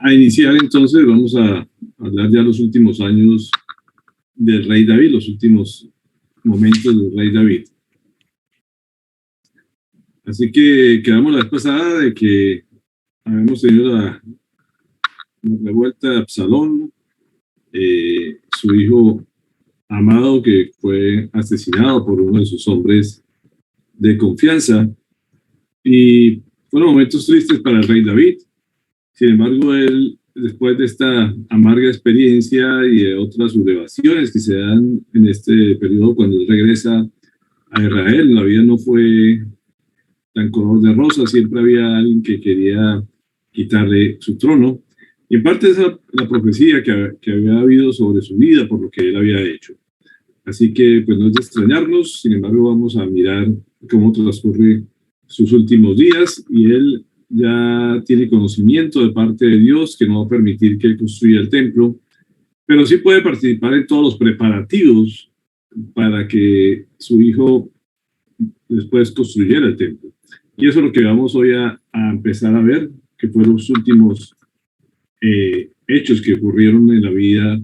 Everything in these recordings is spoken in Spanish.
A iniciar entonces, vamos a hablar ya los últimos años del rey David, los últimos momentos del rey David. Así que quedamos la vez pasada de que habíamos tenido la revuelta de Absalón, su hijo amado que fue asesinado por uno de sus hombres de confianza, y fueron momentos tristes para el rey David. Sin embargo, él, después de esta amarga experiencia y de otras sublevaciones que se dan en este periodo cuando él regresa a Israel, la vida no fue tan color de rosa, siempre había alguien que quería quitarle su trono, y en parte esa es la profecía que había habido sobre su vida por lo que él había hecho. Así que pues no es de extrañarnos, sin embargo vamos a mirar cómo transcurre sus últimos días, y él ya tiene conocimiento de parte de Dios que no va a permitir que él construya el templo, pero sí puede participar en todos los preparativos para que su hijo después construyera el templo. Y eso es lo que vamos hoy a empezar a ver, que fueron los últimos hechos que ocurrieron en la vida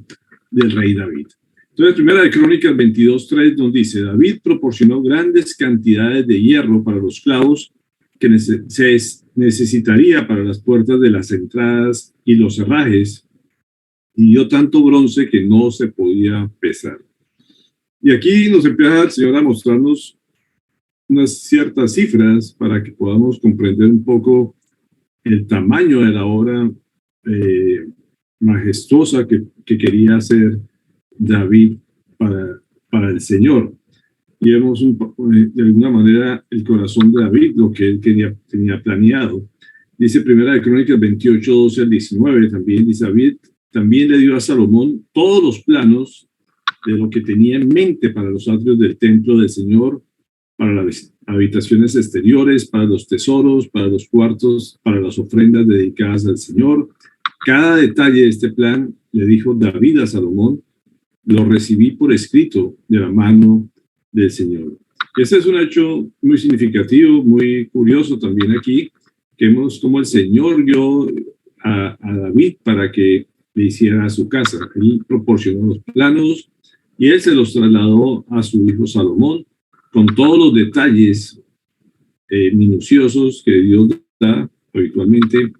del rey David. Entonces, Primera de Crónicas 22:3 nos dice: David proporcionó grandes cantidades de hierro para los clavos que se necesitaría para las puertas de las entradas y los herrajes, y dio tanto bronce que no se podía pesar. Y aquí nos empieza el Señor a mostrarnos unas ciertas cifras para que podamos comprender un poco el tamaño de la obra majestuosa que quería hacer David para el Señor. Y vemos de alguna manera el corazón de David, lo que él tenía planeado. Dice Primera de Crónicas 28:12 al 19, también dice: David también le dio a Salomón todos los planos de lo que tenía en mente para los atrios del templo del Señor, para las habitaciones exteriores, para los tesoros, para los cuartos, para las ofrendas dedicadas al Señor. Cada detalle de este plan, le dijo David a Salomón, lo recibí por escrito de la mano del Señor. Este es un hecho muy significativo, muy curioso también aquí, que vemos cómo el Señor dio a David para que le hiciera su casa. Él proporcionó los planos y él se los trasladó a su hijo Salomón, con todos los detalles minuciosos que Dios da habitualmente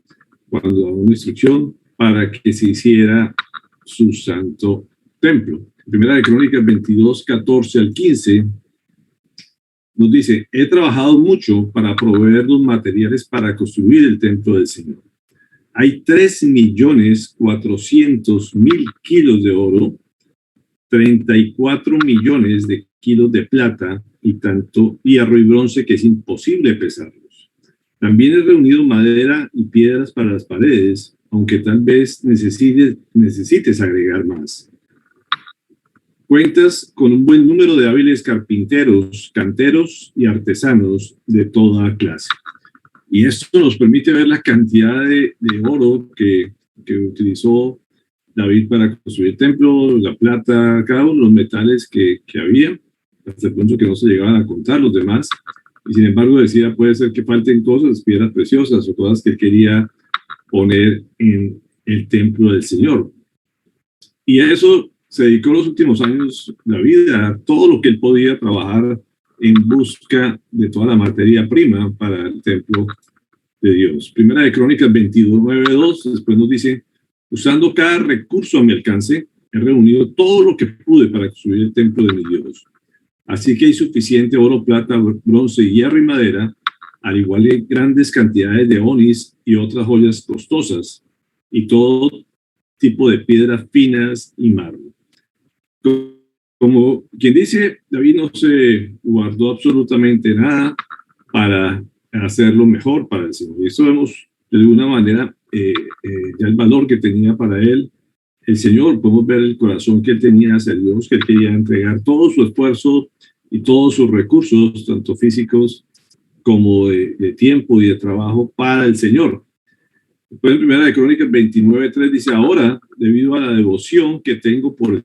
cuando da una instrucción para que se hiciera su santo templo. Primera de Crónicas 22:14 al 15 nos dice: he trabajado mucho para proveer los materiales para construir el templo del Señor. Hay 3.400.000 kilos de oro, 34 millones de kilos de plata y tanto hierro y bronce que es imposible pesarlos. También he reunido madera y piedras para las paredes, aunque tal vez necesites agregar más. Cuentas con un buen número de hábiles carpinteros, canteros y artesanos de toda clase. Y esto nos permite ver la cantidad de oro que utilizó David para construir el templo, la plata, cada uno de los metales que había, hasta el punto que no se llegaban a contar los demás. Y sin embargo decía, puede ser que falten cosas, piedras preciosas o cosas que él quería poner en el templo del Señor. Y a eso se dedicó los últimos años de la vida, a todo lo que él podía trabajar en busca de toda la materia prima para el templo de Dios. Primera de Crónicas 29:2, después nos dice: usando cada recurso a mi alcance, he reunido todo lo que pude para construir el templo de mi Dios. Así que hay suficiente oro, plata, bronce, hierro y madera, al igual que grandes cantidades de onis y otras joyas costosas, y todo tipo de piedras finas y mármol. Como quien dice, David no se guardó absolutamente nada para hacerlo mejor para el Señor. Y eso vemos de alguna manera ya el valor que tenía para él el Señor. Podemos ver el corazón que él tenía hacia Dios, que él quería entregar todo su esfuerzo y todos sus recursos, tanto físicos como de tiempo y de trabajo, para el Señor. Después en Primera de Crónicas 29:3 dice: ahora, debido a la devoción que tengo por el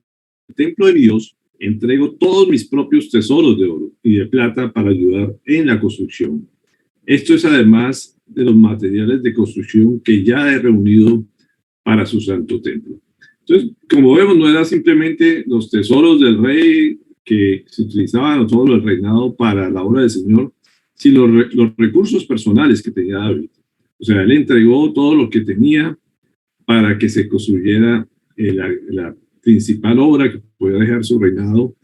templo de mi Dios, entrego todos mis propios tesoros de oro y de plata para ayudar en la construcción. Esto es además de los materiales de construcción que ya he reunido para su santo templo. Entonces, como vemos, no eran simplemente los tesoros del rey que se utilizaban o todo el reinado para la obra del Señor, sino los recursos personales que tenía David. O sea, él entregó todo lo que tenía para que se construyera la principal obra que podía dejar su reinado,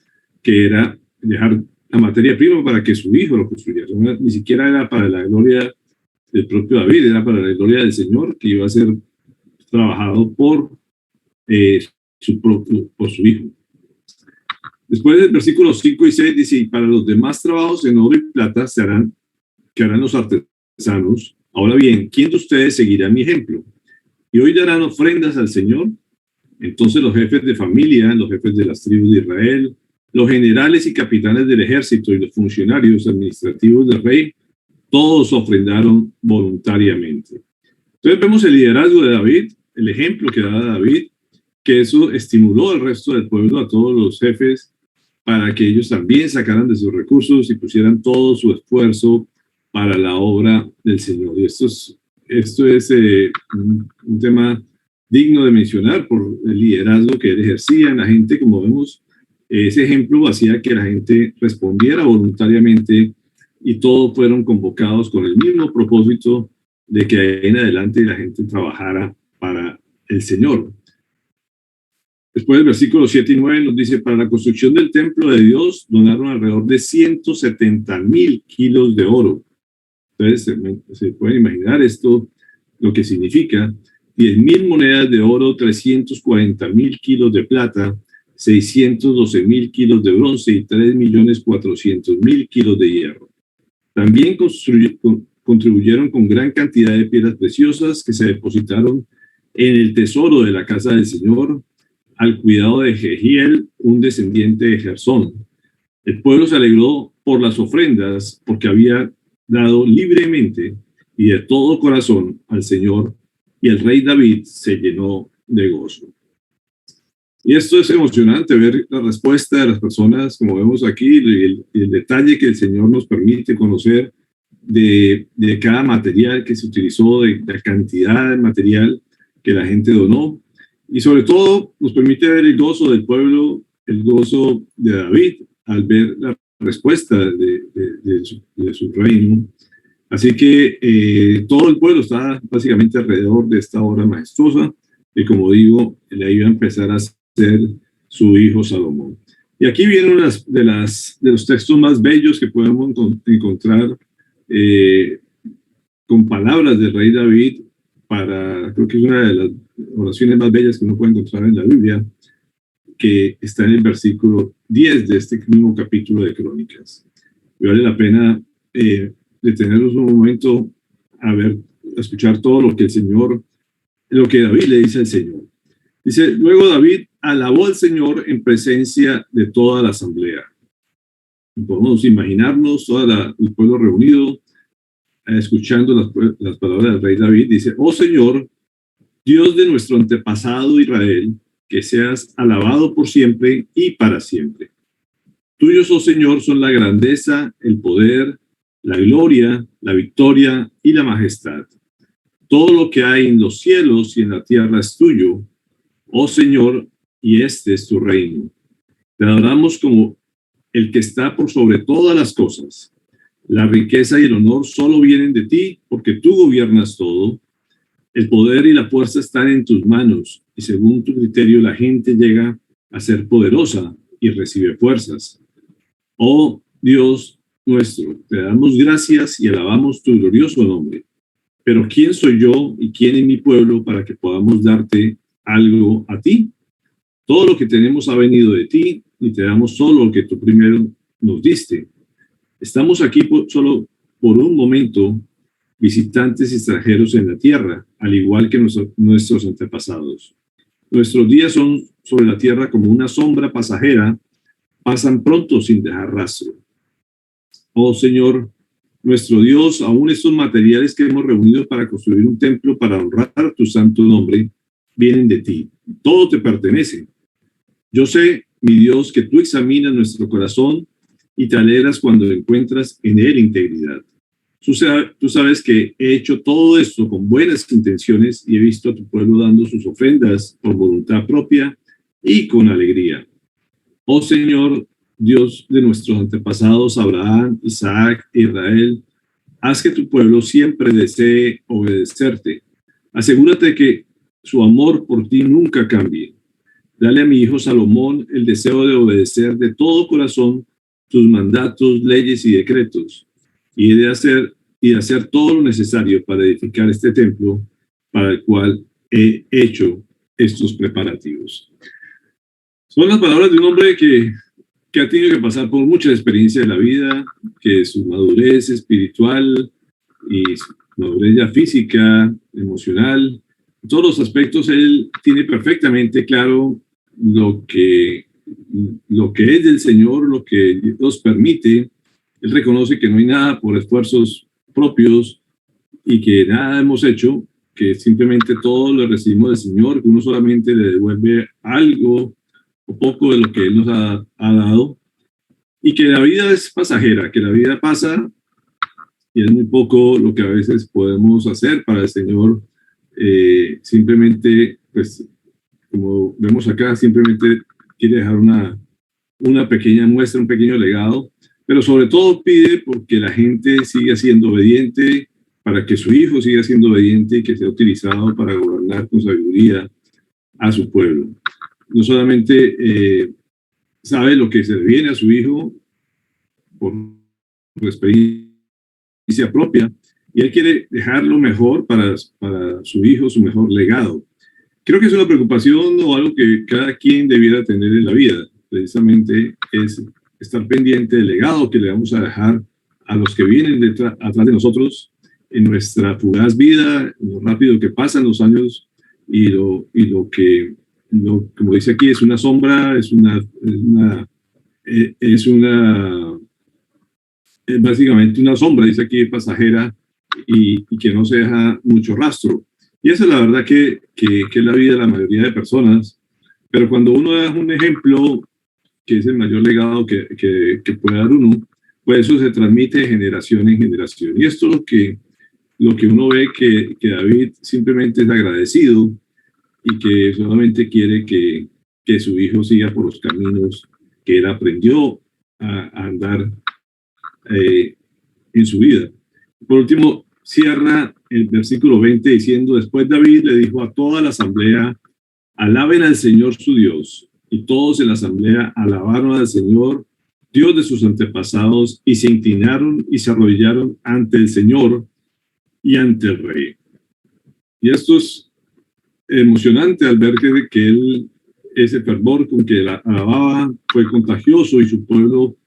que era dejar la materia prima para que su hijo lo construyera. Ni siquiera era para la gloria del propio David, era para la gloria del Señor, que iba a ser trabajado por su hijo. Después del versículo 5 y 6 dice, y para los demás trabajos en oro y plata que harán los artesanos. Ahora bien, ¿quién de ustedes seguirá mi ejemplo? Y hoy darán ofrendas al Señor. Entonces los jefes de familia, los jefes de las tribus de Israel, los generales y capitanes del ejército y los funcionarios administrativos del rey, todos ofrendaron voluntariamente. Entonces vemos el liderazgo de David, el ejemplo que da David, que eso estimuló al resto del pueblo, a todos los jefes, para que ellos también sacaran de sus recursos y pusieran todo su esfuerzo para la obra del Señor. Y esto es un tema digno de mencionar por el liderazgo que él ejercía en la gente. Como vemos, ese ejemplo hacía que la gente respondiera voluntariamente y todos fueron convocados con el mismo propósito de que ahí en adelante la gente trabajara para el Señor. Después del versículo 7 y 9 nos dice, para la construcción del templo de Dios donaron alrededor de 170,000 kilos de oro. Entonces, se pueden imaginar esto, lo que significa 10,000 monedas de oro, 340,000 kilos de plata, 612,000 kilos de bronce y 3,400,000 kilos de hierro. También contribuyeron con gran cantidad de piedras preciosas que se depositaron en el tesoro de la casa del Señor, al cuidado de Jehiel, un descendiente de Gersón. El pueblo se alegró por las ofrendas, porque había dado libremente y de todo corazón al Señor, y el rey David se llenó de gozo. Y esto es emocionante, ver la respuesta de las personas, como vemos aquí, y el detalle que el Señor nos permite conocer de cada material que se utilizó, de la cantidad de material que la gente donó. Y sobre todo nos permite ver el gozo del pueblo, el gozo de David, al ver la respuesta de su reino. Así que todo el pueblo está básicamente alrededor de esta obra majestuosa, que como digo, le iba a empezar a hacer su hijo Salomón. Y aquí viene uno de los textos más bellos que podemos encontrar con palabras del rey David, creo que es una de las oraciones más bellas que uno puede encontrar en la Biblia, que está en el versículo 10 de este mismo capítulo de Crónicas. Y vale la pena detenernos un momento a escuchar todo lo que David le dice al Señor. Dice, luego David alabó al Señor en presencia de toda la asamblea. Podemos imaginarnos todo el pueblo reunido, escuchando las palabras del rey David. Dice, oh Señor, Dios de nuestro antepasado Israel, que seas alabado por siempre y para siempre. Tuyos, oh Señor, son la grandeza, el poder, la gloria, la victoria y la majestad. Todo lo que hay en los cielos y en la tierra es tuyo, oh Señor, y este es tu reino. Te adoramos como el que está por sobre todas las cosas. La riqueza y el honor solo vienen de ti, porque tú gobiernas todo. El poder y la fuerza están en tus manos, y según tu criterio la gente llega a ser poderosa y recibe fuerzas. Oh Dios nuestro, te damos gracias y alabamos tu glorioso nombre. Pero ¿quién soy yo y quién es mi pueblo para que podamos darte algo a ti? Todo lo que tenemos ha venido de ti, y te damos solo lo que tú primero nos diste. Estamos aquí solo por un momento, visitantes extranjeros en la tierra, al igual que nuestros antepasados. Nuestros días son sobre la tierra como una sombra pasajera, pasan pronto sin dejar rastro. Oh Señor, nuestro Dios, aún estos materiales que hemos reunido para construir un templo para honrar tu santo nombre, vienen de ti. Todo te pertenece. Yo sé, mi Dios, que tú examinas nuestro corazón y te alegras cuando encuentras en él integridad. Tú sabes que he hecho todo esto con buenas intenciones y he visto a tu pueblo dando sus ofrendas por voluntad propia y con alegría. Oh Señor, Dios de nuestros antepasados, Abraham, Isaac e Israel, haz que tu pueblo siempre desee obedecerte. Asegúrate que su amor por ti nunca cambie. Dale a mi hijo Salomón el deseo de obedecer de todo corazón tus mandatos, leyes y decretos, y de hacer todo lo necesario para edificar este templo para el cual he hecho estos preparativos. Son las palabras de un hombre que ha tenido que pasar por mucha experiencia de la vida, que su madurez espiritual y su madurez ya física, emocional, en todos los aspectos, él tiene perfectamente claro lo que es del Señor, lo que Dios permite. Él reconoce que no hay nada por esfuerzos propios y que nada hemos hecho, que simplemente todo lo recibimos del Señor, que uno solamente le devuelve algo o poco de lo que Él nos ha dado, y que la vida es pasajera, que la vida pasa y es muy poco lo que a veces podemos hacer para el Señor. Simplemente, pues, como vemos acá, simplemente quiere dejar una pequeña muestra, un pequeño legado, pero sobre todo pide porque la gente siga siendo obediente, para que su hijo siga siendo obediente y que sea utilizado para gobernar con sabiduría a su pueblo. No solamente sabe lo que se le viene a su hijo por su experiencia propia, y él quiere dejar lo mejor para su hijo, su mejor legado. Creo que es una preocupación o algo que cada quien debiera tener en la vida, precisamente es estar pendiente del legado que le vamos a dejar a los que vienen atrás de nosotros en nuestra fugaz vida, lo rápido que pasan los años y lo que, como dice aquí, es una sombra, es básicamente una sombra, dice aquí, pasajera y que no se deja mucho rastro. Y esa es la verdad que es la vida de la mayoría de personas. Pero cuando uno da un ejemplo, que es el mayor legado que puede dar uno, pues eso se transmite de generación en generación. Y esto es lo que uno ve que David simplemente es agradecido y que solamente quiere que su hijo siga por los caminos que él aprendió a andar en su vida. Por último, cierra el versículo 20 diciendo: después David le dijo a toda la asamblea, alaben al Señor su Dios. Y todos en la asamblea alabaron al Señor, Dios de sus antepasados, y se inclinaron y se arrodillaron ante el Señor y ante el rey. Y esto es emocionante al ver que ese fervor con que la alababa fue contagioso, y su pueblo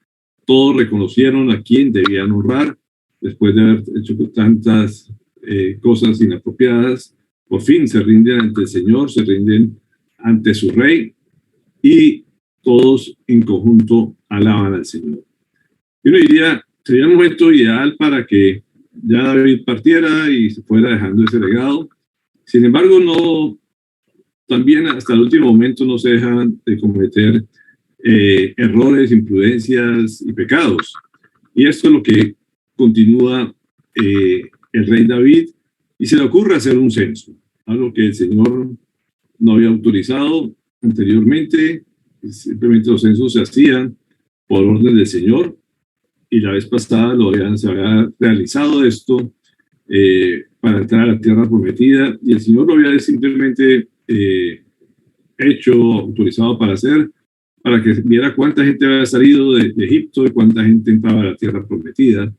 todos reconocieron a quien debían honrar después de haber hecho tantas cosas inapropiadas. Por fin se rinden ante el Señor, se rinden ante su rey, y todos en conjunto alaban al Señor. Y uno diría, sería un momento ideal para que ya David partiera y se fuera dejando ese legado. Sin embargo, también hasta el último momento no se dejan de cometer errores, imprudencias y pecados. Y esto es lo que continúa el rey David, y se le ocurre hacer un censo, algo que el Señor no había autorizado anteriormente. Simplemente los censos se hacían por orden del Señor, y la vez pasada se había realizado esto para entrar a la tierra prometida, y el Señor lo había simplemente autorizado para hacer, para que viera cuánta gente había salido de Egipto y cuánta gente entraba a la tierra prometida,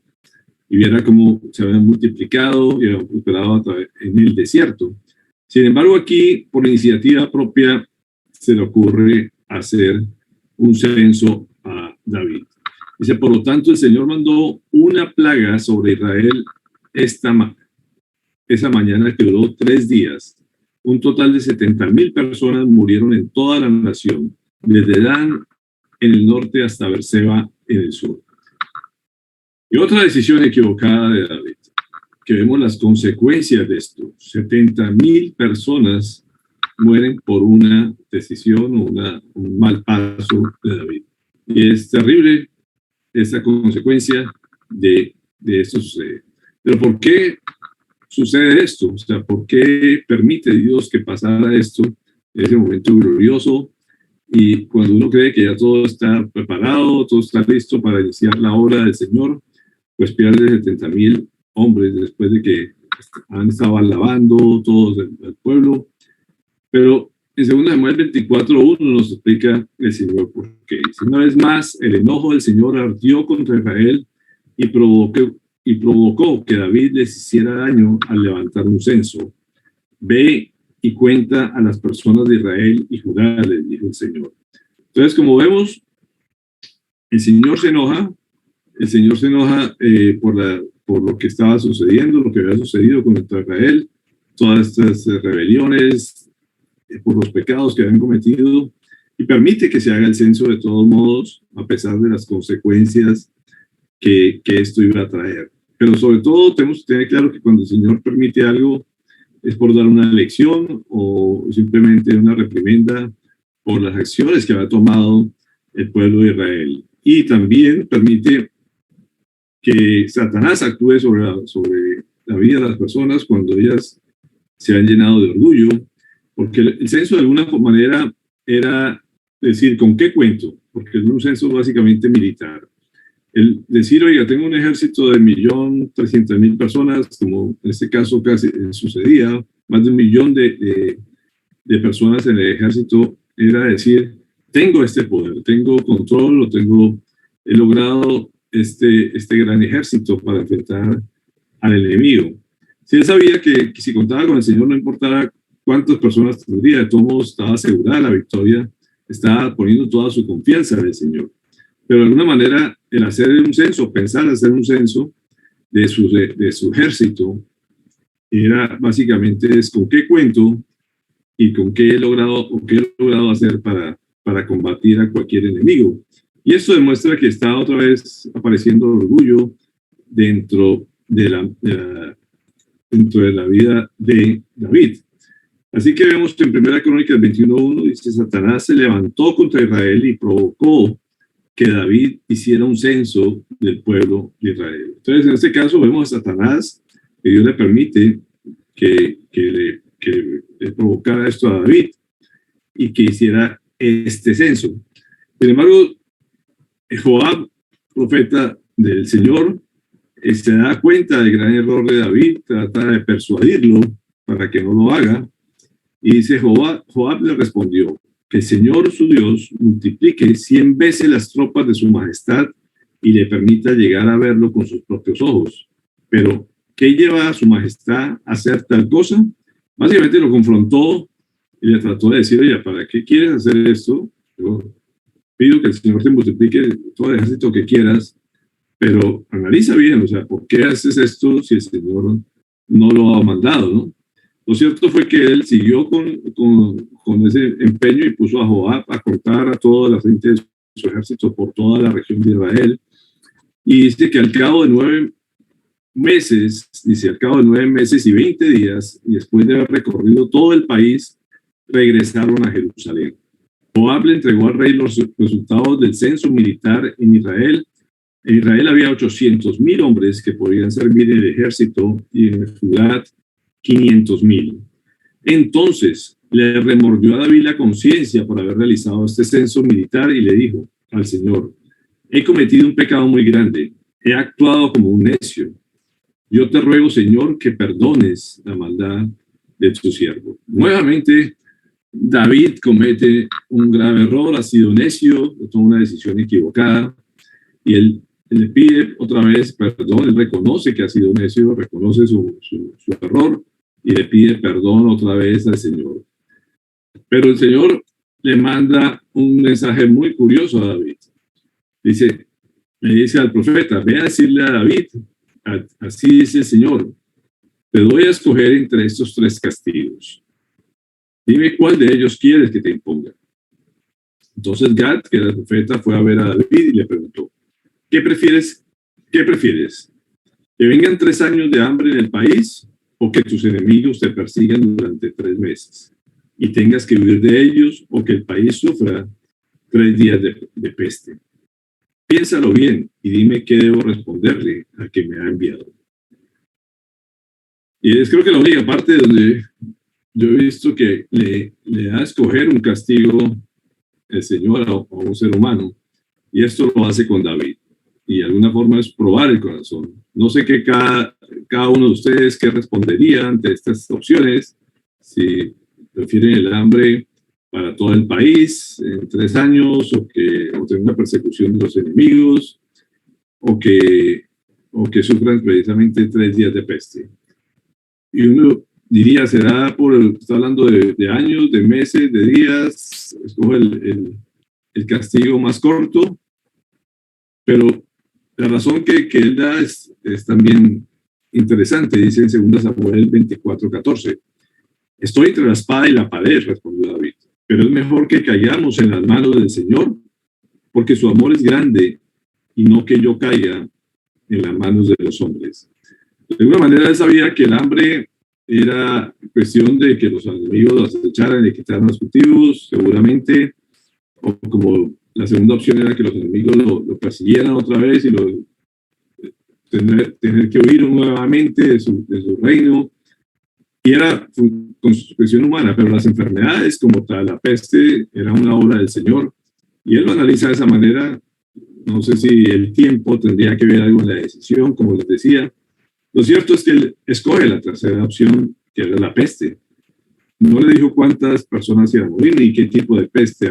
y viera cómo se habían multiplicado y habían prosperado en el desierto. Sin embargo, aquí, por iniciativa propia, se le ocurre hacer un censo a David. Dice: por lo tanto, el Señor mandó una plaga sobre Israel esa mañana, que duró 3 días. Un total de 70,000 personas murieron en toda la nación, desde Dan en el norte hasta Beerseba en el sur. Y otra decisión equivocada de David, que vemos las consecuencias de esto. 70,000 personas mueren por una decisión o un mal paso de David. Y es terrible esta consecuencia de esos Pero ¿por qué sucede esto? O sea, ¿por qué permite Dios que pasara esto en ese momento glorioso? Y cuando uno cree que ya todo está preparado, todo está listo para iniciar la obra del Señor, pues pierde 70,000 hombres después de que han estado alabando todos el pueblo. Pero en 2 Samuel 24:1 nos explica el Señor por qué. Dice, una vez más, el enojo del Señor ardió contra Israel y provocó que David les hiciera daño al levantar un censo. Ve y cuenta a las personas de Israel y Judá, les dijo el Señor. Entonces, como vemos, el Señor se enoja, por lo que estaba sucediendo, lo que había sucedido contra Israel, todas estas rebeliones, por los pecados que habían cometido, y permite que se haga el censo de todos modos, a pesar de las consecuencias que esto iba a traer. Pero sobre todo tenemos que tener claro que cuando el Señor permite algo, es por dar una lección o simplemente una reprimenda por las acciones que había tomado el pueblo de Israel. Y también permite que Satanás actúe sobre la vida de las personas cuando ellas se han llenado de orgullo, porque el censo de alguna manera era decir, ¿con qué cuento? Porque es un censo básicamente militar. El decir, oiga, tengo un ejército de 1.300.000 personas, como en este caso casi sucedía, más de 1 millón de personas en el ejército, era decir, tengo este poder, tengo control, he logrado este gran ejército para enfrentar al enemigo. Si él sabía que si contaba con el Señor, no importara cuántas personas tendría, de todos modos estaba asegurada la victoria, estaba poniendo toda su confianza en el Señor. Pero de alguna manera, el hacer un censo, pensar hacer un censo de su ejército, era básicamente es con qué cuento y con qué he logrado hacer para combatir a cualquier enemigo. Y esto demuestra que está otra vez apareciendo orgullo dentro de la vida de David. Así que vemos que en 1 Crónicas 21:1 dice, Satanás se levantó contra Israel y provocó que David hiciera un censo del pueblo de Israel. Entonces, en este caso vemos a Satanás, que Dios le permite que le provocara esto a David y que hiciera este censo. Sin embargo, Joab, profeta del Señor, se da cuenta del gran error de David, trata de persuadirlo para que no lo haga, y dice Joab le respondió, que el Señor su Dios multiplique 100 veces las tropas de su majestad y le permita llegar a verlo con sus propios ojos. Pero, ¿qué lleva a su majestad a hacer tal cosa? Básicamente lo confrontó y le trató de decir, oye, ¿para qué quieres hacer esto? Yo pido que el Señor te multiplique todo el ejército que quieras, pero analiza bien, o sea, ¿por qué haces esto si el Señor no lo ha mandado, no? Lo cierto fue que él siguió con ese empeño y puso a Joab a cortar a toda la gente de su ejército por toda la región de Israel. Y dice que al cabo de 9 meses, al cabo de 9 meses y 20 días, y después de haber recorrido todo el país, regresaron a Jerusalén. Joab le entregó al rey los resultados del censo militar en Israel. En Israel había 800,000 hombres que podían servir en el ejército y en Judá 500,000. Entonces le remordió a David la conciencia por haber realizado este censo militar y le dijo al Señor, he cometido un pecado muy grande, he actuado como un necio. Yo te ruego, Señor, que perdones la maldad de tu siervo. Nuevamente, David comete un grave error, ha sido necio, toma una decisión equivocada y él le pide otra vez perdón, él reconoce que ha sido necio, reconoce su error y le pide perdón otra vez al Señor. Pero el Señor le manda un mensaje muy curioso a David. Le dice al profeta, ve a decirle a David, así dice el Señor, te doy a escoger entre estos 3 castigos. Dime cuál de ellos quieres que te imponga. Entonces Gad, que era el profeta, fue a ver a David y le preguntó, ¿qué prefieres? ¿Qué prefieres? ¿Que vengan 3 años de hambre en el país o que tus enemigos te persigan durante 3 meses y tengas que huir de ellos o que el país sufra 3 días de peste? Piénsalo bien y dime qué debo responderle al que me ha enviado. Y es creo que la única parte donde yo he visto que le da a escoger un castigo el Señor a un ser humano. Y esto lo hace con David. Y de alguna forma es probar el corazón. No sé qué cada uno de ustedes qué respondería ante estas opciones. Si prefieren el hambre para todo el país en 3 años, o tener una persecución de los enemigos, o que sufran precisamente 3 días de peste. Y uno diría, será está hablando de años, de meses, de días, escoge el castigo más corto, pero la razón que él da es también interesante. Dice en 2 Samuel 24:14, estoy entre la espada y la pared, respondió David, pero es mejor que caigamos en las manos del Señor, porque su amor es grande, y no que yo caiga en las manos de los hombres. De alguna manera él sabía que el hambre era cuestión de que los enemigos los acecharan y quitaran los cultivos, seguramente, o como la segunda opción era que los enemigos lo persiguieran otra vez y tener que huir nuevamente de su reino. Y era con su expresión humana, pero las enfermedades como tal, la peste, era una obra del Señor. Y él lo analiza de esa manera. No sé si el tiempo tendría que ver algo en la decisión, como les decía. Lo cierto es que él escoge la tercera opción, que era la peste. No le dijo cuántas personas iban a morir ni qué tipo de peste,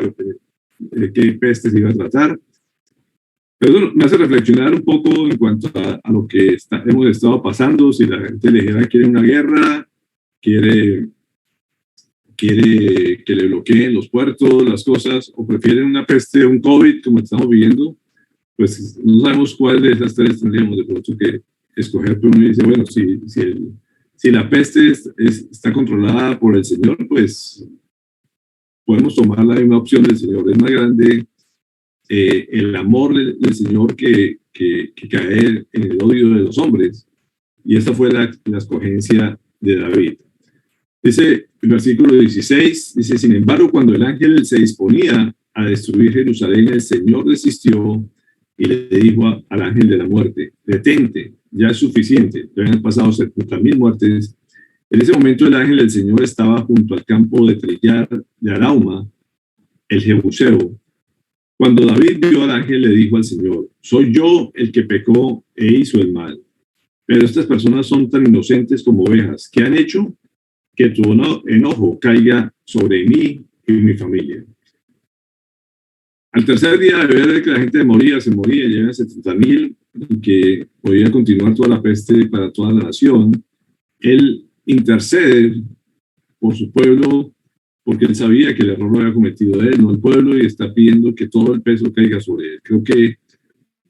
qué peste se iba a tratar. Pero eso me hace reflexionar un poco en cuanto a lo que hemos estado pasando. Si la gente le dijera quiere una guerra, quiere que le bloqueen los puertos, las cosas, o prefieren una peste, un COVID como estamos viviendo, pues no sabemos cuál de esas tres tendríamos de pronto que escoger, pero uno dice, bueno, si la peste está controlada por el Señor, pues podemos tomar la misma opción del Señor. Es más grande el amor del Señor que caer en el odio de los hombres. Y esta fue la escogencia de David. Dice el versículo 16, dice, sin embargo, cuando el ángel se disponía a destruir Jerusalén, el Señor desistió y le dijo al ángel de la muerte, detente, ya es suficiente, ya han pasado 70,000 muertes. En ese momento el ángel del Señor estaba junto al campo de trillar de Arauma, el Jebuseo. Cuando David vio al ángel, le dijo al Señor, soy yo el que pecó e hizo el mal, pero estas personas son tan inocentes como ovejas. ¿Qué han hecho? Que tu enojo caiga sobre mí y mi familia. Al tercer día de ver que la gente se moría, llegan 70,000 y que podía continuar toda la peste para toda la nación, él intercede por su pueblo porque él sabía que el error lo había cometido él, no el pueblo, y está pidiendo que todo el peso caiga sobre él. Creo que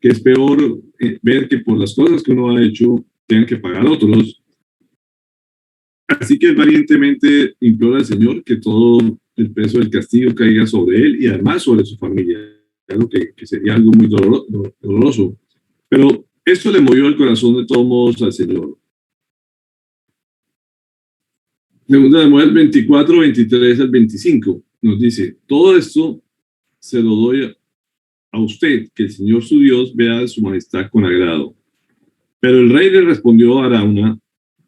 es peor ver que por las cosas que uno ha hecho tengan que pagar otros. Así que valientemente implora al Señor que todo el peso del castigo caiga sobre él y además sobre su familia, algo que sería algo muy doloroso. Pero esto le movió el corazón de todos modos al Señor. Segunda de Samuel 24, 23 al 25 nos dice, todo esto se lo doy a usted, que el Señor su Dios vea su majestad con agrado. Pero el rey le respondió a Arauna,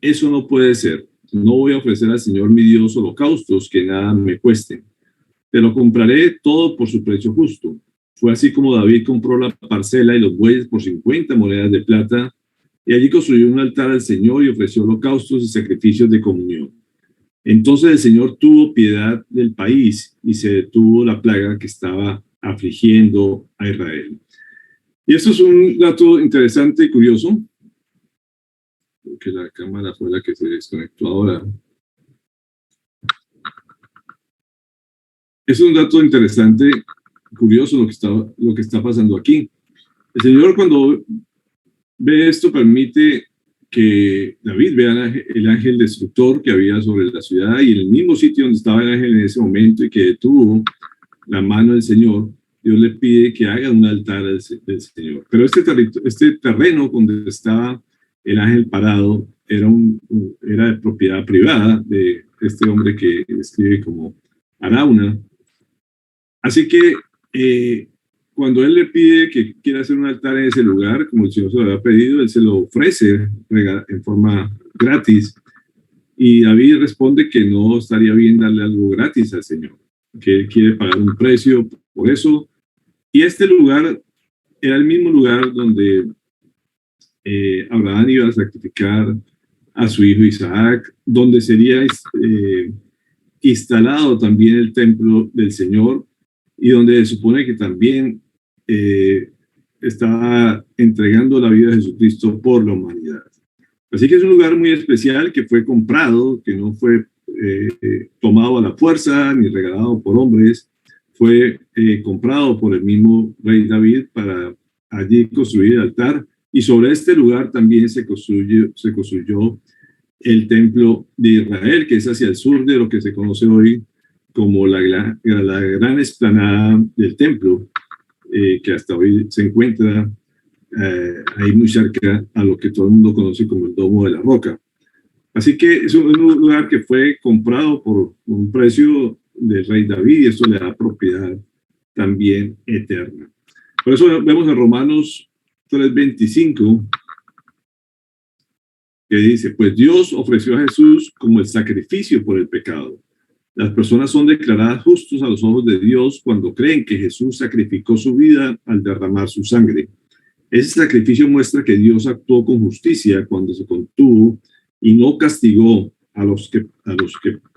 eso no puede ser. No voy a ofrecer al Señor mi Dios holocaustos que nada me cuesten. Te lo compraré todo por su precio justo. Fue así como David compró la parcela y los bueyes por 50 monedas de plata, y allí construyó un altar al Señor y ofreció holocaustos y sacrificios de comunión. Entonces el Señor tuvo piedad del país y se detuvo la plaga que estaba afligiendo a Israel. Y esto es un dato interesante y curioso, porque la cámara fue la que se desconectó ahora. Es un dato interesante, curioso lo que está pasando aquí. El Señor, cuando ve esto, permite que David vea el ángel destructor que había sobre la ciudad, y en el mismo sitio donde estaba el ángel en ese momento y que detuvo la mano del Señor, Dios le pide que haga un altar del Señor. Pero este terreno donde estaba el ángel parado era de propiedad privada de este hombre que describe como Arauna. Así que cuando él le pide que quiera hacer un altar en ese lugar, como el Señor se lo había pedido, él se lo ofrece en forma gratis. Y David responde que no estaría bien darle algo gratis al Señor, que él quiere pagar un precio por eso. Y este lugar era el mismo lugar donde Abraham iba a sacrificar a su hijo Isaac, donde sería instalado también el templo del Señor y donde se supone que también estaba entregando la vida de Jesucristo por la humanidad. Así que es un lugar muy especial que fue comprado, que no fue tomado a la fuerza ni regalado por hombres, fue comprado por el mismo rey David para allí construir el altar, y sobre este lugar también se construyó el templo de Israel, que es hacia el sur de lo que se conoce hoy como la gran explanada del templo, que hasta hoy se encuentra ahí muy cerca a lo que todo el mundo conoce como el Domo de la Roca. Así que es un lugar que fue comprado por un precio del rey David, y esto le da propiedad también eterna. Por eso vemos en Romanos 3:25 que dice: pues Dios ofreció a Jesús como el sacrificio por el pecado. Las personas son declaradas justos a los ojos de Dios cuando creen que Jesús sacrificó su vida al derramar su sangre. Ese sacrificio muestra que Dios actuó con justicia cuando se contuvo y no castigó a los que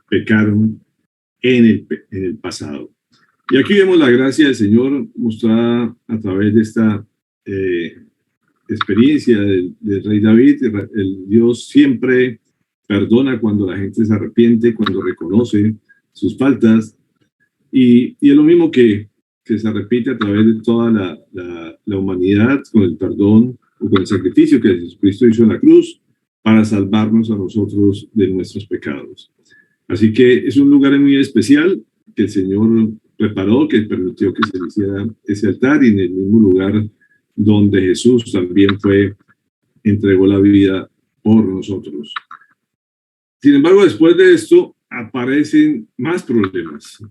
pecaron en el pasado. Y aquí vemos la gracia del Señor mostrada a través de esta experiencia del rey David. El Dios siempre perdona cuando la gente se arrepiente, cuando reconoce sus faltas, y es lo mismo que se repite a través de toda la humanidad, con el perdón o con el sacrificio que Jesucristo hizo en la cruz para salvarnos a nosotros de nuestros pecados. Así que es un lugar muy especial que el Señor preparó, que permitió que se hiciera ese altar, y en el mismo lugar donde Jesús también entregó la vida por nosotros. Sin embargo, después de esto aparecen más problemas,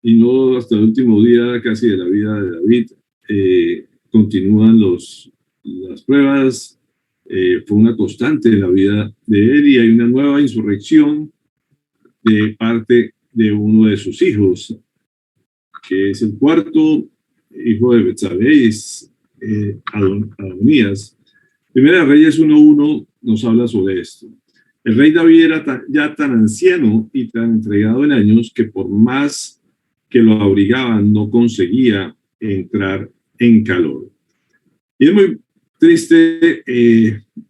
y no hasta el último día casi de la vida de David continúan las pruebas. Fue una constante en la vida de él, y hay una nueva insurrección de parte de uno de sus hijos, que es el cuarto hijo de Betsabé, Adonías. Primera de Reyes 1:1 nos habla sobre esto. El rey David era ya tan anciano y tan entregado en años que por más que lo abrigaban no conseguía entrar en calor. Y es muy triste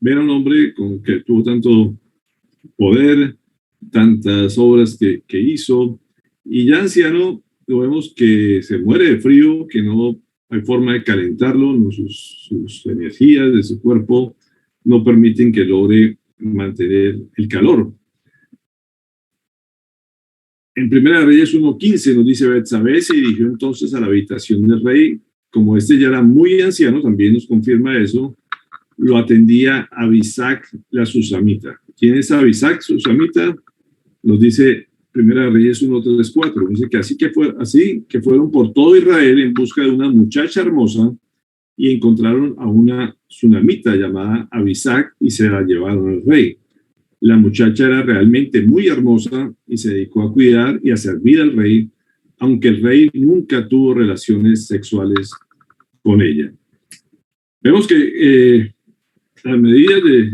ver a un hombre que tuvo tanto poder, tantas obras que hizo, y ya anciano lo vemos que se muere de frío, que no hay forma de calentarlo, no, sus energías de su cuerpo no permiten que logre mantener el calor. En Primera Reyes 1:15 nos dice: Betsabé se dirigió entonces a la habitación del rey. Como este ya era muy anciano, también nos confirma eso, lo atendía Abisac la Susamita. ¿Quién es Abisac Susamita? Nos dice Primera Reyes 1:3-4. Dice que así que fueron por todo Israel en busca de una muchacha hermosa, y encontraron a una sunamita llamada Abisac y se la llevaron al rey. La muchacha era realmente muy hermosa y se dedicó a cuidar y a servir al rey, aunque el rey nunca tuvo relaciones sexuales con ella. Vemos que a medida de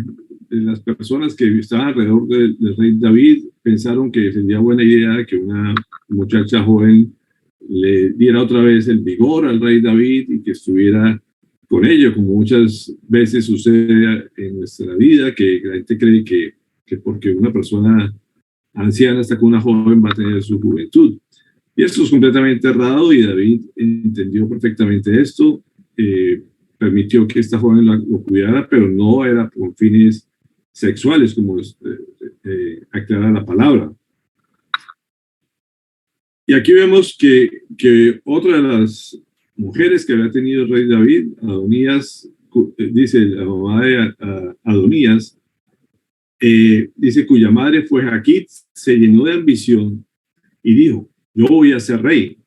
las personas que estaban alrededor del rey David pensaron que sería buena idea que una muchacha joven le diera otra vez el vigor al rey David y que estuviera con ello, como muchas veces sucede en nuestra vida, que la gente cree que porque una persona anciana está con una joven va a tener su juventud. Y esto es completamente errado, y David entendió perfectamente esto, permitió que esta joven lo cuidara, pero no era con fines sexuales, como aclara la palabra. Y aquí vemos que otra de las mujeres que había tenido el rey David, Adonías, dice la mamá de Adonías, dice, cuya madre fue Jaquit, se llenó de ambición y dijo: yo voy a ser rey.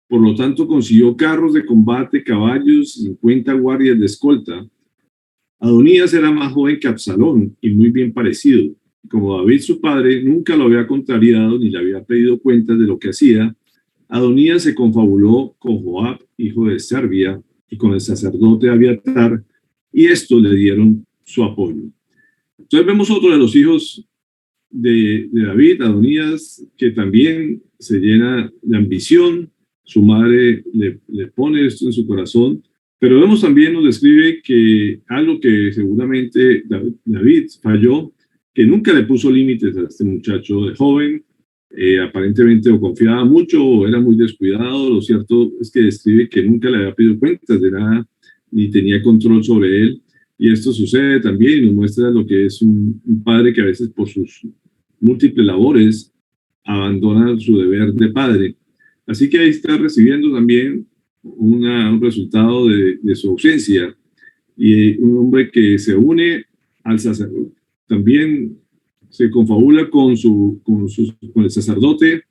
Por lo tanto, consiguió carros de combate, caballos, 50 guardias de escolta. Adonías era más joven que Absalón y muy bien parecido. como David su padre nunca lo había contrariado ni le había pedido cuentas de lo que hacía, Adonías se confabuló con Joab, hijo de Sarvia, y con el sacerdote Abiatar, y estos le dieron su apoyo. Entonces vemos otro de los hijos de David, Adonías, que también se llena de ambición. Su madre le pone esto en su corazón, pero vemos también, nos describe que algo que seguramente David falló, que nunca le puso límites a este muchacho de joven, aparentemente o confiaba mucho o era muy descuidado. Lo cierto es que describe que nunca le había pedido cuentas de nada, ni tenía control sobre él, y esto sucede también y nos muestra lo que es un padre que a veces por sus múltiples labores abandona su deber de padre. Así que ahí está recibiendo también un resultado de su ausencia, y un hombre que se une al sacerdote. También se confabula con el sacerdote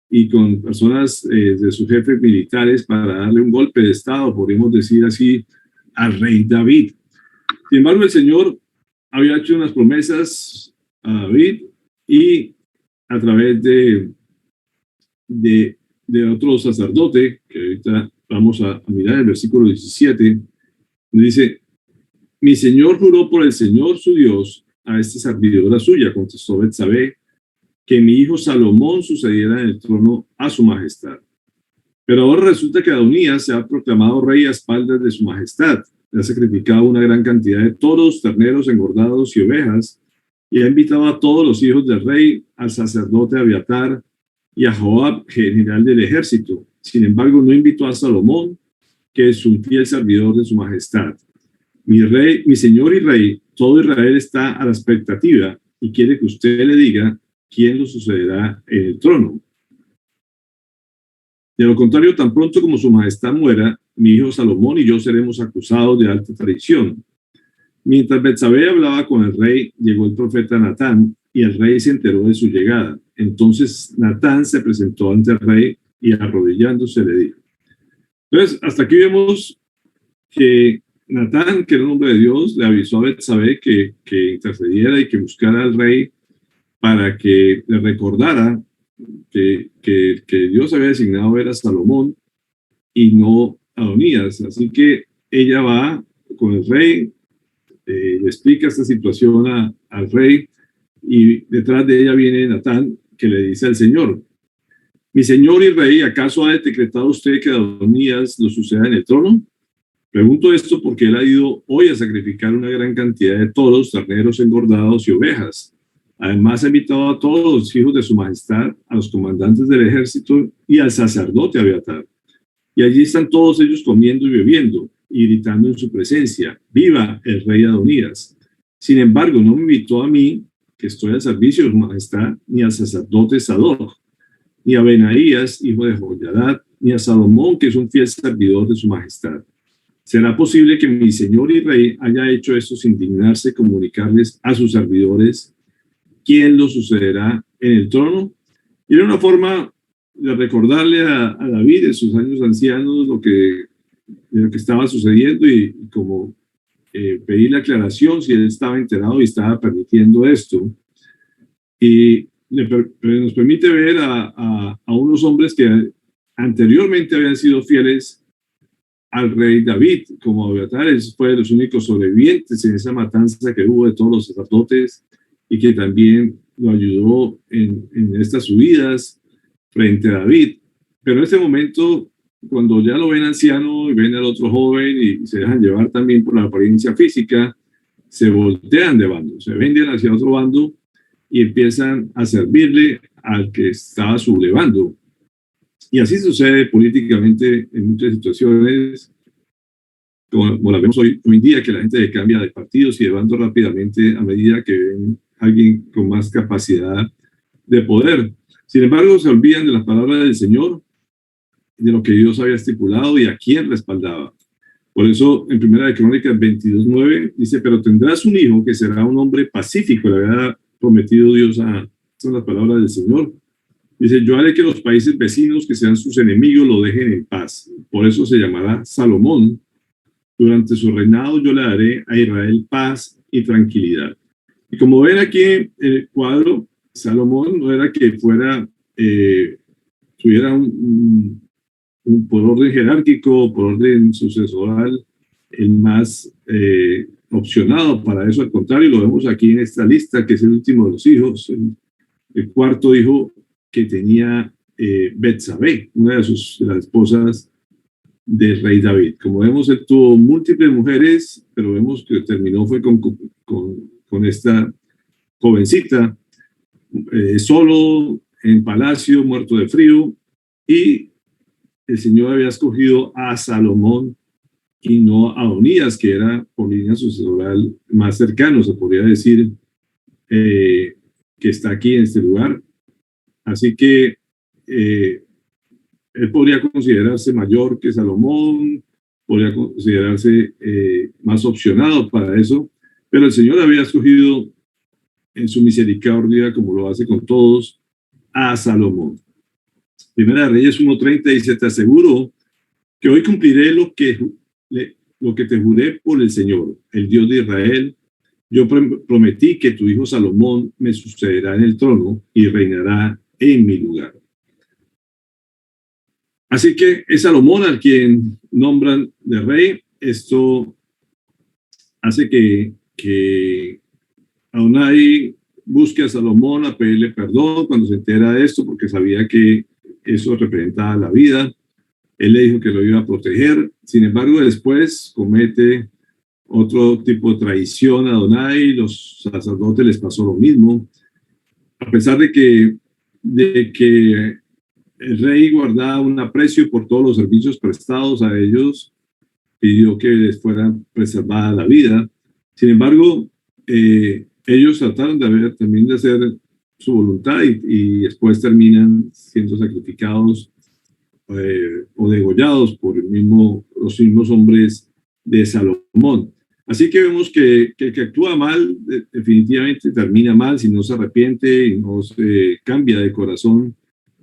y con personas de sus jefes militares para darle un golpe de estado, podríamos decir así, al rey David. Sin embargo, el Señor había hecho unas promesas a David, y a través de otro sacerdote, que ahorita vamos a mirar el versículo 17, dice: mi Señor juró por el Señor su Dios a esta servidora suya, contestó Betsabé, que mi hijo Salomón sucediera en el trono a su majestad. Pero ahora resulta que Adonías se ha proclamado rey a espaldas de su majestad. Le ha sacrificado una gran cantidad de toros, terneros engordados y ovejas, y ha invitado a todos los hijos del rey, al sacerdote Abiatar y a Joab, general del ejército. Sin embargo, no invitó a Salomón, que es un fiel servidor de su majestad. Mi rey, mi señor y rey, todo Israel está a la expectativa y quiere que usted le diga quién lo sucederá en el trono. De lo contrario, tan pronto como su majestad muera, mi hijo Salomón y yo seremos acusados de alta traición. Mientras Betsabé hablaba con el rey, llegó el profeta Natán, y el rey se enteró de su llegada. Entonces Natán se presentó ante el rey y, arrodillándose, le dijo. Entonces, hasta aquí vemos que Natán, que era un hombre de Dios, le avisó a Betsabé que intercediera y que buscara al rey para que le recordara que Dios había designado ver a Salomón y no a Adonías. Así que ella va con el rey, le explica esta situación al rey, y detrás de ella viene Natán, que le dice al Señor: mi señor y rey, ¿acaso ha decretado usted que Adonías lo suceda en el trono? Pregunto esto porque él ha ido hoy a sacrificar una gran cantidad de toros, terneros engordados y ovejas. Además, ha invitado a todos los hijos de su majestad, a los comandantes del ejército y al sacerdote Abiatar. Y allí están todos ellos comiendo y bebiendo y gritando en su presencia: ¡viva el rey Adonías! Sin embargo, no me invitó a mí, que estoy al servicio de su majestad, ni al sacerdote Sadoc, ni a Benaías, hijo de Joiada, ni a Salomón, que es un fiel servidor de su majestad. ¿Será posible que mi señor y rey haya hecho esto sin dignarse comunicarles a sus servidores quién lo sucederá en el trono? Y era una forma de recordarle a David en sus años ancianos lo que estaba sucediendo, y como pedirle aclaración si él estaba enterado y estaba permitiendo esto. Y nos permite ver a unos hombres que anteriormente habían sido fieles al rey David, como Abiatar. Él fue de los únicos sobrevivientes en esa matanza que hubo de todos los sacerdotes, y que también lo ayudó en estas subidas frente a David. Pero en este momento, cuando ya lo ven anciano y ven al otro joven y se dejan llevar también por la apariencia física, se voltean de bando, se venden hacia otro bando y empiezan a servirle al que estaba sublevando. Y así sucede políticamente en muchas situaciones, como la vemos hoy en día, que la gente cambia de partidos y de bando rápidamente a medida que ven a alguien con más capacidad de poder. Sin embargo, se olvidan de las palabras del Señor, de lo que Dios había estipulado y a quién respaldaba. Por eso, en Primera de Crónicas 22:9 dice: pero tendrás un hijo que será un hombre pacífico. Le había prometido Dios son las palabras del Señor. Dice: yo haré que los países vecinos que sean sus enemigos lo dejen en paz. Por eso se llamará Salomón. Durante su reinado yo le daré a Israel paz y tranquilidad. Y como ven aquí en el cuadro, Salomón no era que tuviera por orden jerárquico, por orden sucesoral, el más opcionado para eso. Al contrario, lo vemos aquí en esta lista, que es el último de los hijos, el cuarto hijo que tenía Betsabé, una de las esposas del rey David. Como vemos, él tuvo múltiples mujeres, pero vemos que terminó fue con esta jovencita, solo en palacio, muerto de frío, y el Señor había escogido a Salomón y no a Adonías, que era por línea sucesoral más cercano, se podría decir, que está aquí en este lugar. Así que él podría considerarse mayor que Salomón, podría considerarse más opcionado para eso, pero el Señor había escogido en su misericordia, como lo hace con todos, a Salomón. Primera de Reyes 1:30 dice: te aseguro que hoy cumpliré lo que te juré por el Señor, el Dios de Israel. Yo prometí que tu hijo Salomón me sucederá en el trono y reinará en mi lugar. Así que es Salomón al quien nombran de rey. Esto hace que Adonai busque a Salomón a pedirle perdón cuando se entera de esto, porque sabía que eso representaba la vida. Él le dijo que lo iba a proteger. Sin embargo, después comete otro tipo de traición a Adonai. Los sacerdotes les pasó lo mismo. A pesar de que el rey guardaba un aprecio por todos los servicios prestados a ellos, pidió que les fuera preservada la vida. Sin embargo, ellos trataron también de hacer su voluntad y después terminan siendo sacrificados o degollados por los mismos hombres de Salomón. Así que vemos que el que actúa mal definitivamente termina mal si no se arrepiente y no se cambia de corazón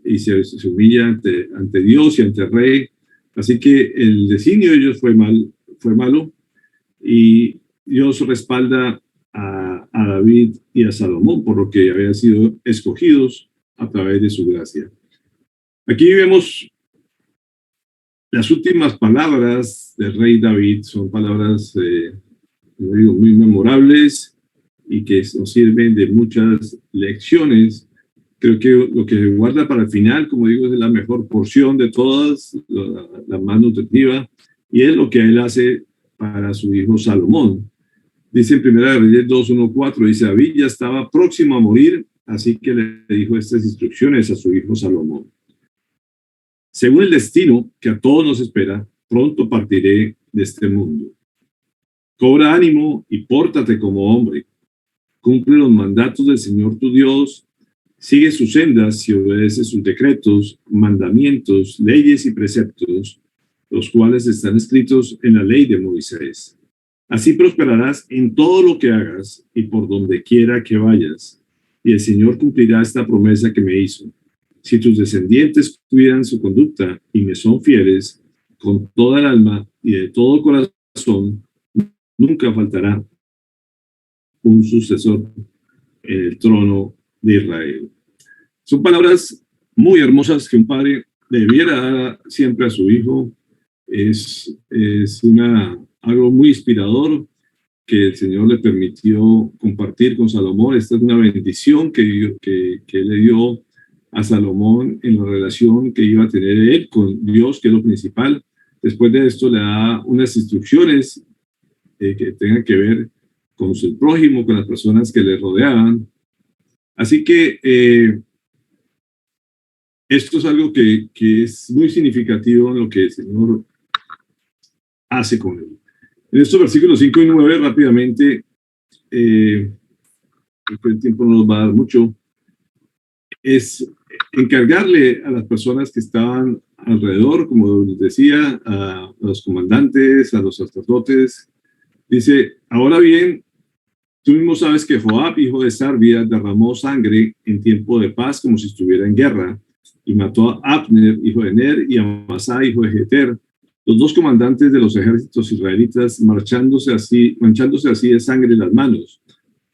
y se humilla ante Dios y ante el rey. Así que el designio de ellos fue malo, y Dios respalda a David y a Salomón por lo que habían sido escogidos a través de su gracia. Aquí vemos las últimas palabras del rey David. Son palabras muy memorables y que nos sirven de muchas lecciones. Creo que lo que guarda para el final, como digo, es la mejor porción de todas, la más nutritiva, y es lo que él hace para su hijo Salomón. Dice en 1 Reyes 2:1-4, dice: David ya estaba próximo a morir, así que le dijo estas instrucciones a su hijo Salomón. Según el destino que a todos nos espera, pronto partiré de este mundo. Cobra ánimo y pórtate como hombre. Cumple los mandatos del Señor tu Dios, sigue sus sendas y obedece sus decretos, mandamientos, leyes y preceptos, los cuales están escritos en la ley de Moisés. Así prosperarás en todo lo que hagas y por donde quiera que vayas, y el Señor cumplirá esta promesa que me hizo. Si tus descendientes cuidan su conducta y me son fieles con toda el alma y de todo corazón, nunca faltará un sucesor en el trono de Israel. Son palabras muy hermosas que un padre debiera dar siempre a su hijo. Es algo muy inspirador que el Señor le permitió compartir con Salomón. Esta es una bendición que le dio a Salomón en la relación que iba a tener él con Dios, que es lo principal. Después de esto le da unas instrucciones que tengan que ver con su prójimo, con las personas que le rodeaban. Así que esto es algo que es muy significativo en lo que el Señor hace con él. En estos versículos 5 y 9, rápidamente, porque el tiempo no nos va a dar mucho, es encargarle a las personas que estaban alrededor, como les decía, a los comandantes, a los sacerdotes. Dice: ahora bien, tú mismo sabes que Joab, hijo de Sarvia, derramó sangre en tiempo de paz como si estuviera en guerra, y mató a Abner, hijo de Ner, y a Amasá, hijo de Jeter, los dos comandantes de los ejércitos israelitas, manchándose así de sangre las manos.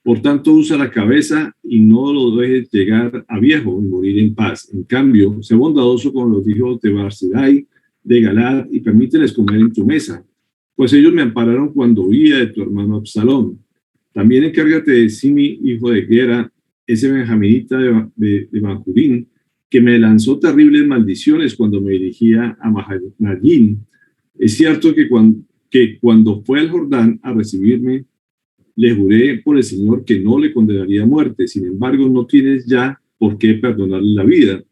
Por tanto, usa la cabeza y no lo dejes llegar a viejo y morir en paz. En cambio, sé bondadoso con los hijos de Barzillai, de Galad, y permíteles comer en tu mesa, pues ellos me ampararon cuando huía de tu hermano Absalón. También encárgate de Simi, hijo de Gera, ese benjaminita de Banjurín, que me lanzó terribles maldiciones cuando me dirigía a Mahanayim. Es cierto que cuando fue al Jordán a recibirme, le juré por el Señor que no le condenaría a muerte. Sin embargo, no tienes ya por qué perdonarle la vida.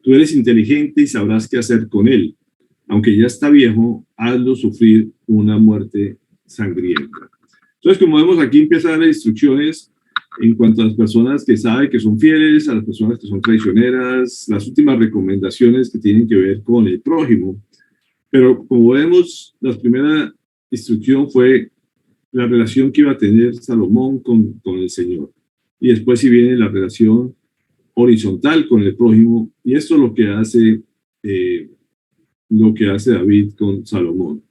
Tú eres inteligente y sabrás qué hacer con él. Aunque ya está viejo, hazlo sufrir una muerte sangrienta. Entonces, como vemos, aquí empieza a dar instrucciones en cuanto a las personas que saben que son fieles, a las personas que son traicioneras, las últimas recomendaciones que tienen que ver con el prójimo. Pero como vemos, la primera instrucción fue la relación que iba a tener Salomón con el Señor. Y después si viene la relación horizontal con el prójimo, y esto es lo que hace David con Salomón.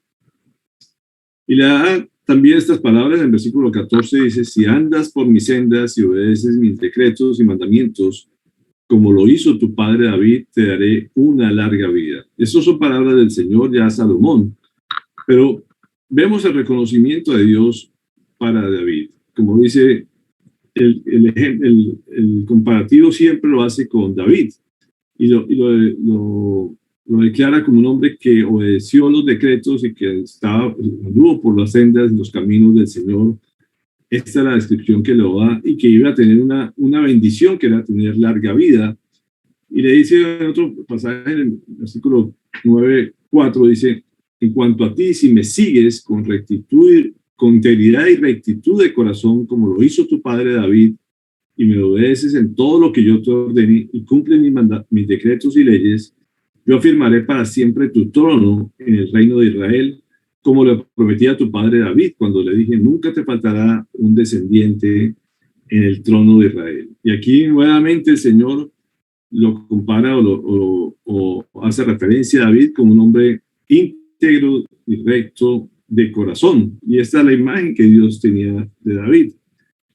Y le da también estas palabras en el versículo 14, dice, si andas por mis sendas y obedeces mis decretos y mandamientos, como lo hizo tu padre David, te daré una larga vida. Estas son palabras del Señor ya a Salomón, pero vemos el reconocimiento de Dios para David. Como dice, el comparativo siempre lo hace con David y lo declara como un hombre que obedeció los decretos y que anduvo por las sendas y los caminos del Señor. Esta es la descripción que lo da y que iba a tener una bendición que era tener larga vida. Y le dice en otro pasaje, en el versículo 9:4, dice, en cuanto a ti, si me sigues con rectitud, con integridad y rectitud de corazón, como lo hizo tu padre David, y me obedeces en todo lo que yo te ordené y cumples mis decretos y leyes, yo afirmaré para siempre tu trono en el reino de Israel, como le prometí a tu padre David, cuando le dije, nunca te faltará un descendiente en el trono de Israel. Y aquí nuevamente el Señor lo compara o hace referencia a David como un hombre íntegro y recto de corazón. Y esta es la imagen que Dios tenía de David.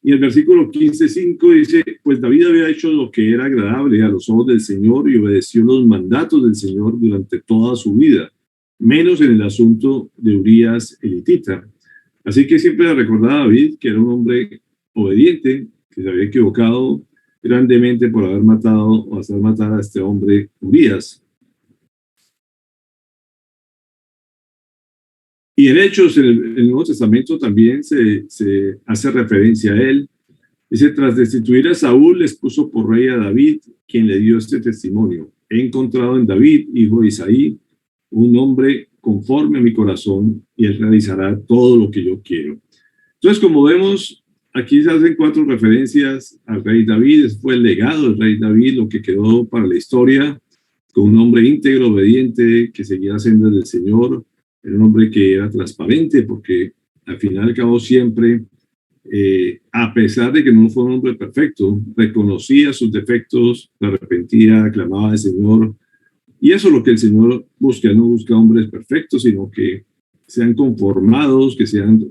Y el versículo 15:5 dice, pues David había hecho lo que era agradable a los ojos del Señor y obedeció los mandatos del Señor durante toda su vida, menos en el asunto de Urías elitita. Así que siempre recordaba a David que era un hombre obediente, que se había equivocado grandemente por haber matado o hacer matar a este hombre Urías. Y en Hechos, en el Nuevo Testamento también se hace referencia a él. Dice, tras destituir a Saúl, les puso por rey a David, quien le dio este testimonio. He encontrado en David, hijo de Isaí, un hombre conforme a mi corazón, y él realizará todo lo que yo quiero. Entonces, como vemos, aquí se hacen 4 referencias al rey David. Ese fue el legado del rey David, lo que quedó para la historia, con un hombre íntegro, obediente, que seguía las sendas del Señor. Era un hombre que era transparente, porque al final y al cabo siempre, a pesar de que no fue un hombre perfecto, reconocía sus defectos, se arrepentía, clamaba al Señor. Y eso es lo que el Señor busca. No busca hombres perfectos, sino que sean conformados, que sean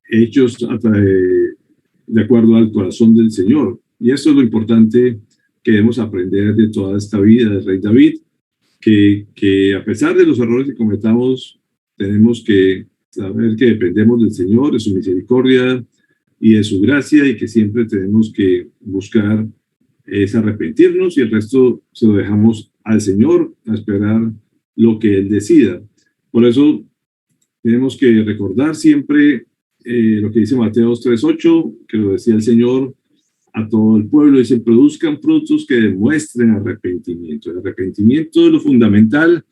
hechos de acuerdo al corazón del Señor. Y eso es lo importante que debemos aprender de toda esta vida del rey David, que a pesar de los errores que cometamos, tenemos que saber que dependemos del Señor, de su misericordia y de su gracia, y que siempre tenemos que buscar es arrepentirnos, y el resto se lo dejamos al Señor, a esperar lo que Él decida. Por eso tenemos que recordar siempre lo que dice Mateo 3:8, que lo decía el Señor a todo el pueblo, dice, produzcan frutos que demuestren arrepentimiento. El arrepentimiento es lo fundamental,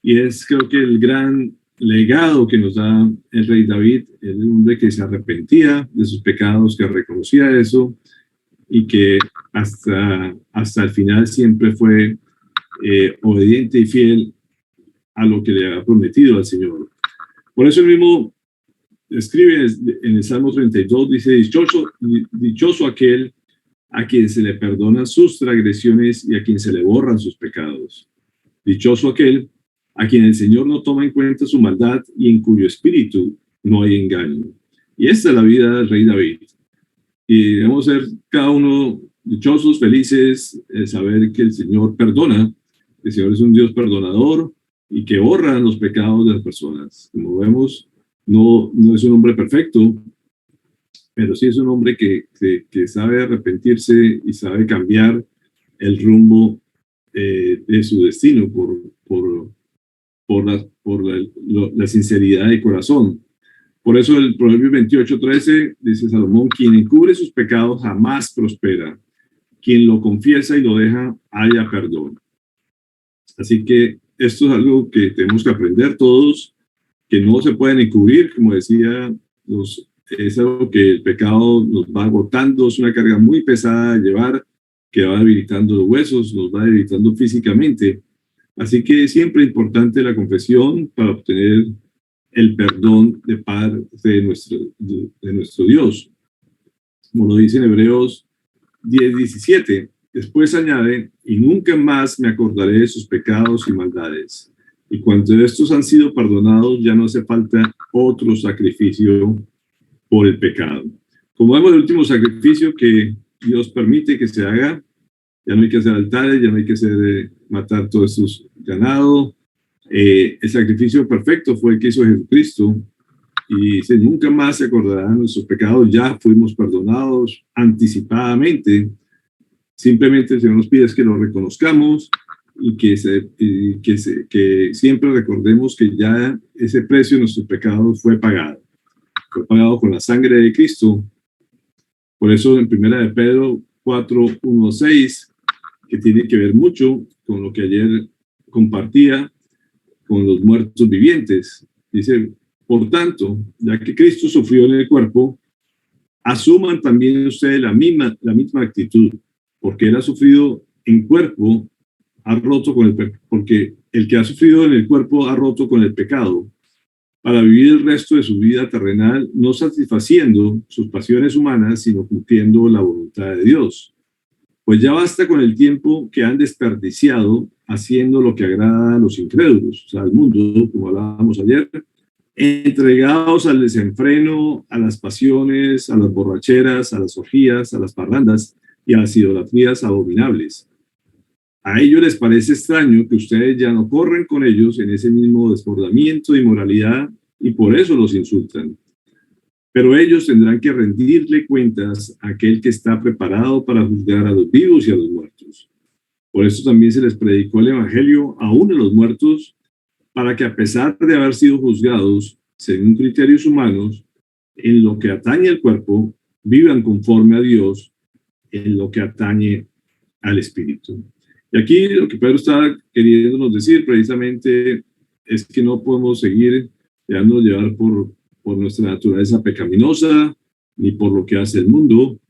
y es, creo que, el gran legado que nos da el rey David, el hombre que se arrepentía de sus pecados, que reconocía eso, y que hasta el final siempre fue obediente y fiel a lo que le había prometido al Señor. Por eso el mismo escribe en el Salmo 32, dice, dichoso aquel a quien se le perdonan sus transgresiones y a quien se le borran sus pecados. Dichoso aquel a quien el Señor no toma en cuenta su maldad y en cuyo espíritu no hay engaño. Y esta es la vida del rey David. Y debemos ser cada uno dichosos, felices, saber que el Señor perdona, que el Señor es un Dios perdonador y que borra los pecados de las personas. Como vemos, no es un hombre perfecto, pero sí es un hombre que sabe arrepentirse y sabe cambiar el rumbo de su destino por la sinceridad de corazón. Por eso el Proverbio 28:13 dice Salomón: quien encubre sus pecados jamás prospera, quien lo confiesa y lo deja halla perdón. Así que esto es algo que tenemos que aprender todos, que no se pueden encubrir, como decía, es algo que el pecado nos va agotando, es una carga muy pesada de llevar, que va debilitando los huesos, nos va debilitando físicamente. Así que es siempre importante la confesión para obtener el perdón de parte de nuestro Dios. Como lo dice en Hebreos 10:17. Después añade: y nunca más me acordaré de sus pecados y maldades. Y cuando estos han sido perdonados, ya no hace falta otro sacrificio por el pecado. Como vemos, el último sacrificio que Dios permite que se haga, ya no hay que hacer altares, ya no hay que matar todos estos ganados. El sacrificio perfecto fue el que hizo Jesucristo, y dice: nunca más se acordarán de nuestros pecados, ya fuimos perdonados anticipadamente. Simplemente el Señor nos pide es que lo reconozcamos y que siempre recordemos que ya ese precio de nuestros pecados fue pagado con la sangre de Cristo. Por eso en 1 de Pedro 4:1-6, que tiene que ver mucho con lo que ayer compartía con los muertos vivientes, dice: por tanto, ya que Cristo sufrió en el cuerpo, asuman también ustedes la misma actitud, porque él ha sufrido en cuerpo, porque el que ha sufrido en el cuerpo ha roto con el pecado, para vivir el resto de su vida terrenal no satisfaciendo sus pasiones humanas, sino cumpliendo la voluntad de Dios. Pues ya basta con el tiempo que han desperdiciado haciendo lo que agrada a los incrédulos, o sea, al mundo, como hablábamos ayer, entregados al desenfreno, a las pasiones, a las borracheras, a las orgías, a las parrandas y a las idolatrías abominables. A ellos les parece extraño que ustedes ya no corren con ellos en ese mismo desbordamiento de inmoralidad, y por eso los insultan. Pero ellos tendrán que rendirle cuentas a aquel que está preparado para juzgar a los vivos y a los muertos. Por eso también se les predicó el evangelio aún a los muertos, para que, a pesar de haber sido juzgados según criterios humanos, en lo que atañe al cuerpo, vivan conforme a Dios en lo que atañe al espíritu. Y aquí lo que Pedro está queriéndonos decir precisamente es que no podemos seguir dejándonos llevar por nuestra naturaleza pecaminosa, ni por lo que hace el mundo,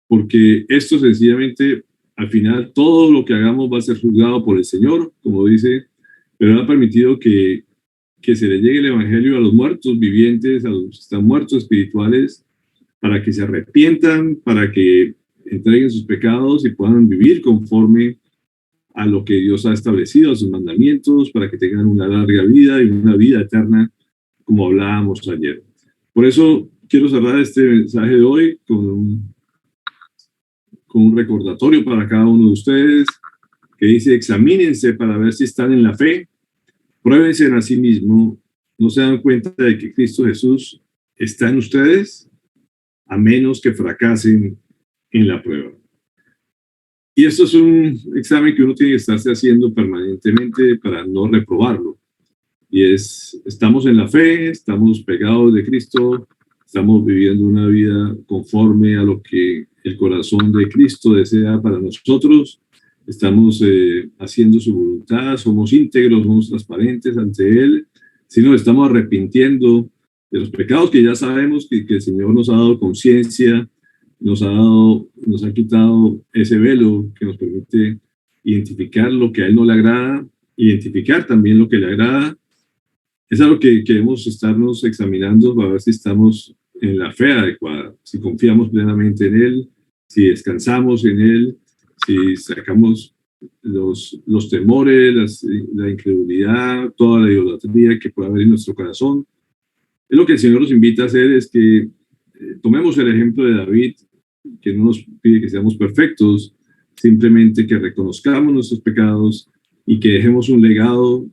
porque esto sencillamente, al final, todo lo que hagamos va a ser juzgado por el Señor, como dice, pero ha permitido que se le llegue el evangelio a los muertos vivientes, a los que están muertos espirituales, para que se arrepientan, para que entreguen sus pecados y puedan vivir conforme a lo que Dios ha establecido, a sus mandamientos, para que tengan una larga vida y una vida eterna, como hablábamos ayer. Por eso quiero cerrar este mensaje de hoy con un recordatorio para cada uno de ustedes, que dice: examínense para ver si están en la fe, pruébense a sí mismos, no se dan cuenta de que Cristo Jesús está en ustedes, a menos que fracasen en la prueba. Y esto es un examen que uno tiene que estarse haciendo permanentemente para no reprobarlo. Y estamos en la fe, estamos pegados de Cristo, estamos viviendo una vida conforme a lo que el corazón de Cristo desea para nosotros, estamos haciendo su voluntad, somos íntegros, somos transparentes ante Él, si nos estamos arrepintiendo de los pecados que ya sabemos que el Señor nos ha dado conciencia, nos ha quitado ese velo que nos permite identificar lo que a Él no le agrada, identificar también lo que le agrada. Es algo que debemos estarnos examinando para ver si estamos en la fe adecuada, si confiamos plenamente en Él, si descansamos en Él, si sacamos los temores, la incredulidad, toda la idolatría que pueda haber en nuestro corazón. Es lo que el Señor nos invita a hacer, es que tomemos el ejemplo de David, que no nos pide que seamos perfectos, simplemente que reconozcamos nuestros pecados y que dejemos un legado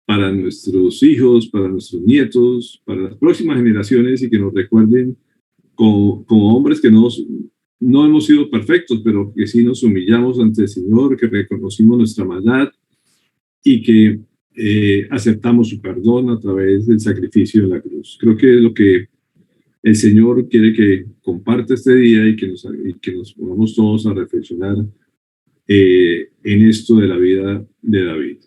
para nuestros hijos, para nuestros nietos, para las próximas generaciones, y que nos recuerden como hombres que no hemos sido perfectos, pero que sí nos humillamos ante el Señor, que reconocimos nuestra maldad y que aceptamos su perdón a través del sacrificio de la cruz. Creo que es lo que el Señor quiere que comparte este día, y que nos pongamos todos a reflexionar en esto de la vida de David.